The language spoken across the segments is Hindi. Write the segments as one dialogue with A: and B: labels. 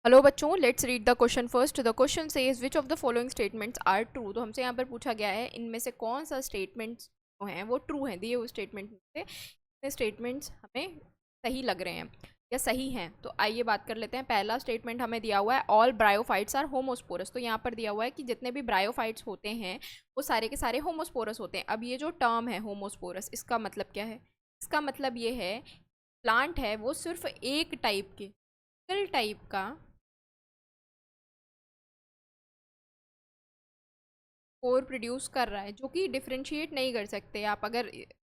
A: हेलो बच्चों, let's read the question first. The question says which of the following statements are true. तो हमसे यहाँ पर पूछा गया है इनमें से कौन सा स्टेटमेंट्स जो हैं वो ट्रू हैं। दिए हुए स्टेटमेंट में से कितने स्टेटमेंट्स हमें सही लग रहे हैं या सही हैं। तो आइए बात कर लेते हैं। पहला स्टेटमेंट हमें दिया हुआ है ऑल ब्रायोफाइट्स आर होमोस्पोरस। तो यहाँ पर दिया हुआ है कि जितने भी ब्रायोफाइट्स होते हैं वो सारे के सारे होमोस्पोरस होते हैं। अब ये जो टर्म है होमोस्पोरस, इसका मतलब क्या है? इसका मतलब ये है प्लांट है वो सिर्फ एक टाइप के टाइप का स्पोर प्रोड्यूस कर रहा है, जो कि डिफ्रेंशिएट नहीं कर सकते आप। अगर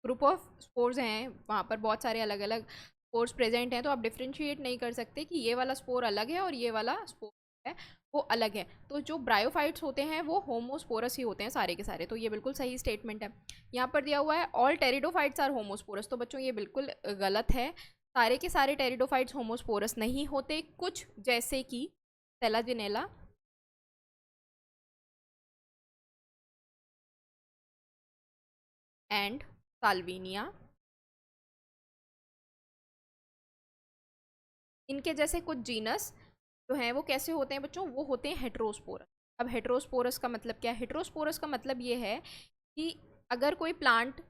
A: ग्रुप ऑफ स्पोर्स हैं, वहाँ पर बहुत सारे अलग अलग स्पोर्स प्रेजेंट हैं, तो आप डिफ्रेंशिएट नहीं कर सकते कि ये वाला स्पोर अलग है और ये वाला स्पोर है वो अलग है। तो जो ब्रायोफाइट्स होते हैं वो होमोस्पोरस ही होते हैं सारे के सारे। तो ये बिल्कुल सही स्टेटमेंट है। यहाँ पर दिया हुआ है ऑल टेरिडोफाइट्स आर होमोस्पोरस। तो बच्चों ये बिल्कुल गलत है। सारे के सारे टेरिडोफाइट्स होमोस्पोरस नहीं होते। कुछ जैसे कि सेलाजिनेला एंड साल्विनिया, इनके जैसे कुछ जीनस जो हैं वो कैसे होते हैं बच्चों? वो होते हैं हेट्रोस्पोरस। अब हेट्रोस्पोरस का मतलब क्या है? हेट्रोस्पोरस का मतलब ये है कि अगर कोई प्लांट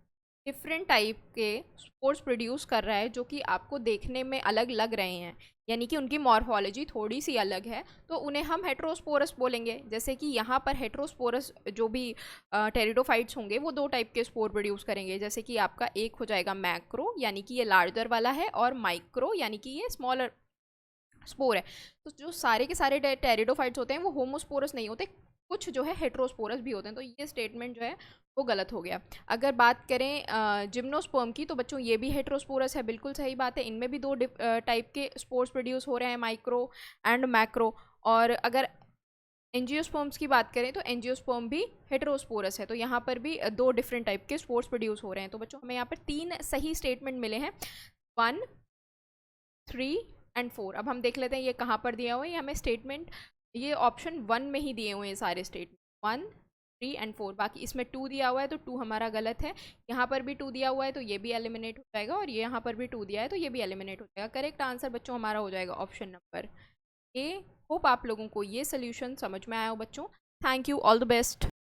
A: डिफरेंट टाइप के स्पोर्स प्रोड्यूस कर रहा है जो कि आपको देखने में अलग लग रहे हैं, यानी कि उनकी मॉर्फोलॉजी थोड़ी सी अलग है, तो उन्हें हम हेट्रोस्पोरस बोलेंगे। जैसे कि यहाँ पर हेट्रोस्पोरस जो भी टेरिडोफाइट्स होंगे वो दो टाइप के स्पोर प्रोड्यूस करेंगे। जैसे कि आपका एक हो जाएगा मैक्रो, यानी कि ये लार्जर वाला है, और माइक्रो यानी कि ये स्मॉलर स्पोर है। तो जो सारे के सारे टेरिडोफाइट्स होते हैं वो होमोस्पोरस नहीं होते। कुछ जो है हेट्रोस्पोरस भी होते हैं। तो ये स्टेटमेंट जो है वो गलत हो गया। अगर बात करें जिम्नोस्पर्म की, तो बच्चों ये भी हेट्रोस्पोरस है। बिल्कुल सही बात है। इनमें भी दो टाइप के स्पोर्स प्रोड्यूस हो रहे हैं, माइक्रो एंड मैक्रो। और अगर एंजियोस्पर्म्स की बात करें तो एंजियोस्पर्म भी हेट्रोस्पोरस है। तो यहाँ पर भी दो डिफरेंट टाइप के स्पोर्स प्रोड्यूस हो रहे हैं। तो बच्चों हमें यहाँ पर तीन सही स्टेटमेंट मिले हैं, 1, 3 एंड 4। अब हम देख लेते हैं ये कहाँ पर दिया हुआ है। ये हमें स्टेटमेंट ये ऑप्शन 1 में ही दिए हुए हैं सारे स्टेटमेंट, 1, 3 एंड 4। बाकी इसमें 2 दिया हुआ है तो 2 हमारा गलत है। यहाँ पर भी 2 दिया हुआ है तो ये भी एलिमिनेट हो जाएगा, और ये यहाँ पर भी 2 दिया है तो ये भी एलिमिनेट हो जाएगा। करेक्ट आंसर बच्चों हमारा हो जाएगा ऑप्शन नंबर ए। होप आप लोगों को ये सोल्यूशन समझ में आया हो बच्चों। Thank you, all the best.